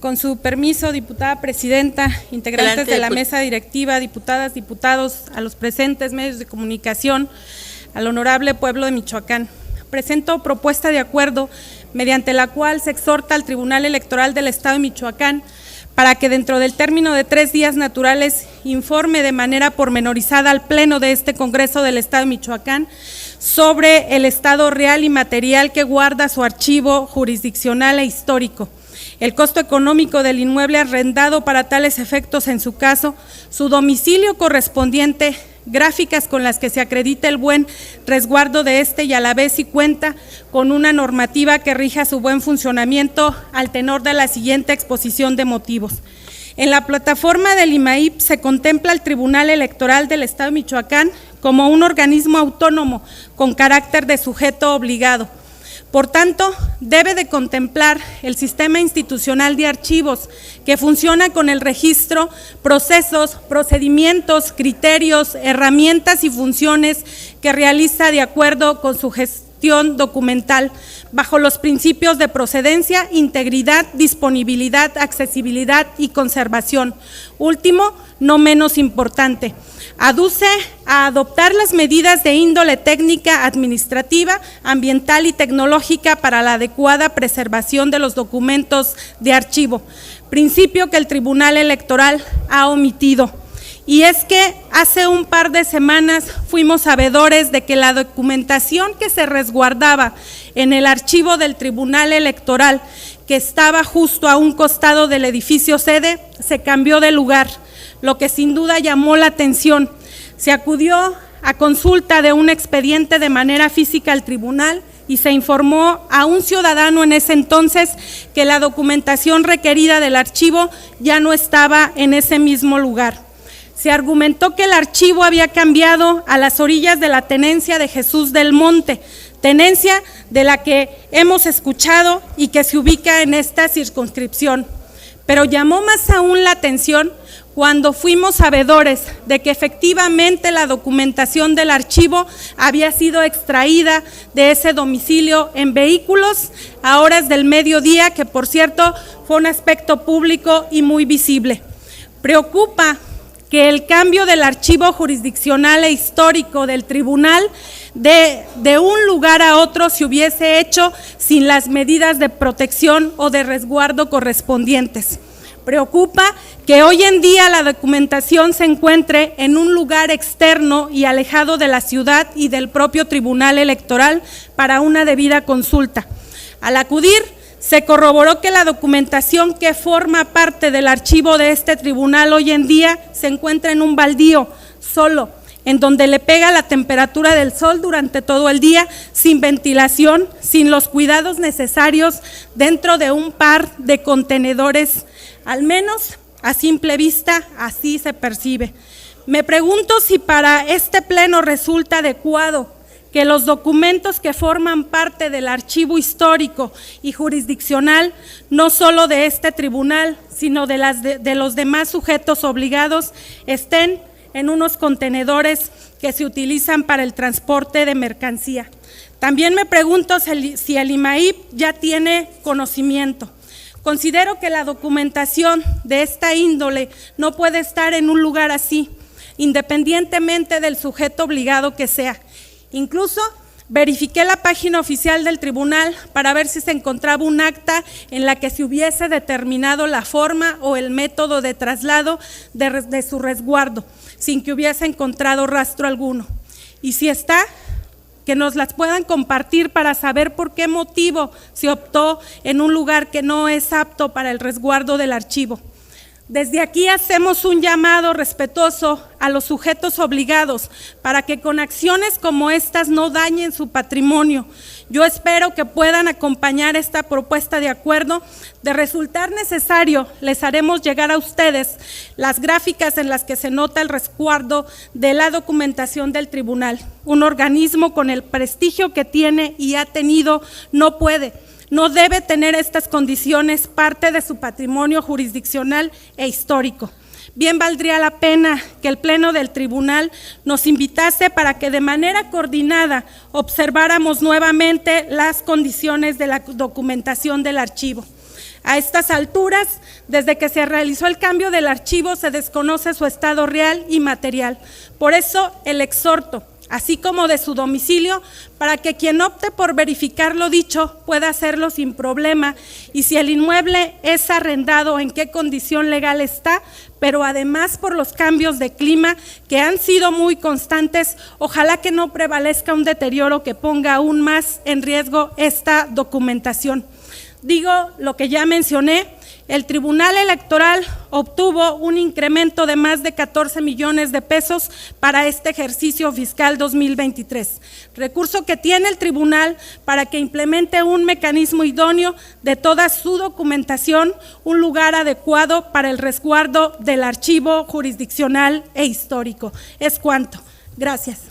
Con su permiso, diputada presidenta, integrantes Adelante, de la mesa directiva, diputadas, diputados, a los presentes medios de comunicación, al honorable pueblo de Michoacán. Presento propuesta de acuerdo mediante la cual se exhorta al Tribunal Electoral del Estado de Michoacán para que dentro del término de 3 días naturales informe de manera pormenorizada al Pleno de este Congreso del Estado de Michoacán sobre el estado real y material que guarda su archivo jurisdiccional e histórico, el costo económico del inmueble arrendado para tales efectos en su caso, su domicilio correspondiente, gráficas con las que se acredita el buen resguardo de este y a la vez y cuenta con una normativa que rija su buen funcionamiento al tenor de la siguiente exposición de motivos. En la plataforma del IMAIP se contempla el Tribunal Electoral del Estado de Michoacán como un organismo autónomo con carácter de sujeto obligado. Por tanto, debe de contemplar el sistema institucional de archivos que funciona con el registro, procesos, procedimientos, criterios, herramientas y funciones que realiza de acuerdo con su gestión documental, bajo los principios de procedencia, integridad, disponibilidad, accesibilidad y conservación. Último, no menos importante, aduce a adoptar las medidas de índole técnica, administrativa, ambiental y tecnológica para la adecuada preservación de los documentos de archivo, principio que el Tribunal Electoral ha omitido. Y es que hace un par de semanas fuimos sabedores de que la documentación que se resguardaba en el archivo del Tribunal Electoral, que estaba justo a un costado del edificio sede, se cambió de lugar, lo que sin duda llamó la atención. Se acudió a consulta de un expediente de manera física al tribunal y se informó a un ciudadano en ese entonces que la documentación requerida del archivo ya no estaba en ese mismo lugar. Se argumentó que el archivo había cambiado a las orillas de la tenencia de Jesús del Monte, tenencia de la que hemos escuchado y que se ubica en esta circunscripción. Pero llamó más aún la atención cuando fuimos sabedores de que efectivamente la documentación del archivo había sido extraída de ese domicilio en vehículos a horas del mediodía, que por cierto fue un aspecto público y muy visible. Preocupa que el cambio del archivo jurisdiccional e histórico del tribunal de un lugar a otro se hubiese hecho sin las medidas de protección o de resguardo correspondientes. Preocupa que hoy en día la documentación se encuentre en un lugar externo y alejado de la ciudad y del propio Tribunal Electoral para una debida consulta. Al acudir, se corroboró que la documentación que forma parte del archivo de este tribunal hoy en día se encuentra en un baldío solo, en donde le pega la temperatura del sol durante todo el día, sin ventilación, sin los cuidados necesarios, dentro de un par de contenedores, al menos a simple vista así se percibe. Me pregunto si para este pleno resulta adecuado que los documentos que forman parte del archivo histórico y jurisdiccional, no solo de este tribunal, sino de los demás sujetos obligados, estén en unos contenedores que se utilizan para el transporte de mercancía. También me pregunto si el IMAIP ya tiene conocimiento. Considero que la documentación de esta índole no puede estar en un lugar así, independientemente del sujeto obligado que sea. Incluso verifiqué la página oficial del tribunal para ver si se encontraba un acta en la que se hubiese determinado la forma o el método de traslado de su resguardo, sin que hubiese encontrado rastro alguno. Y si está, que nos las puedan compartir para saber por qué motivo se optó en un lugar que no es apto para el resguardo del archivo. Desde aquí hacemos un llamado respetuoso a los sujetos obligados para que con acciones como estas no dañen su patrimonio. Yo espero que puedan acompañar esta propuesta de acuerdo. De resultar necesario, les haremos llegar a ustedes las gráficas en las que se nota el resguardo de la documentación del tribunal. Un organismo con el prestigio que tiene y ha tenido no debe tener estas condiciones parte de su patrimonio jurisdiccional e histórico. Bien valdría la pena que el Pleno del Tribunal nos invitase para que de manera coordinada observáramos nuevamente las condiciones de la documentación del archivo. A estas alturas, desde que se realizó el cambio del archivo, se desconoce su estado real y material. Por eso, el exhorto, así como de su domicilio, para que quien opte por verificar lo dicho pueda hacerlo sin problema, y si el inmueble es arrendado, en qué condición legal está, pero además por los cambios de clima que han sido muy constantes, ojalá que no prevalezca un deterioro que ponga aún más en riesgo esta documentación. Digo lo que ya mencioné, el Tribunal Electoral obtuvo un incremento de más de 14 millones de pesos para este ejercicio fiscal 2023, recurso que tiene el tribunal para que implemente un mecanismo idóneo de toda su documentación, un lugar adecuado para el resguardo del archivo jurisdiccional e histórico. Es cuanto. Gracias.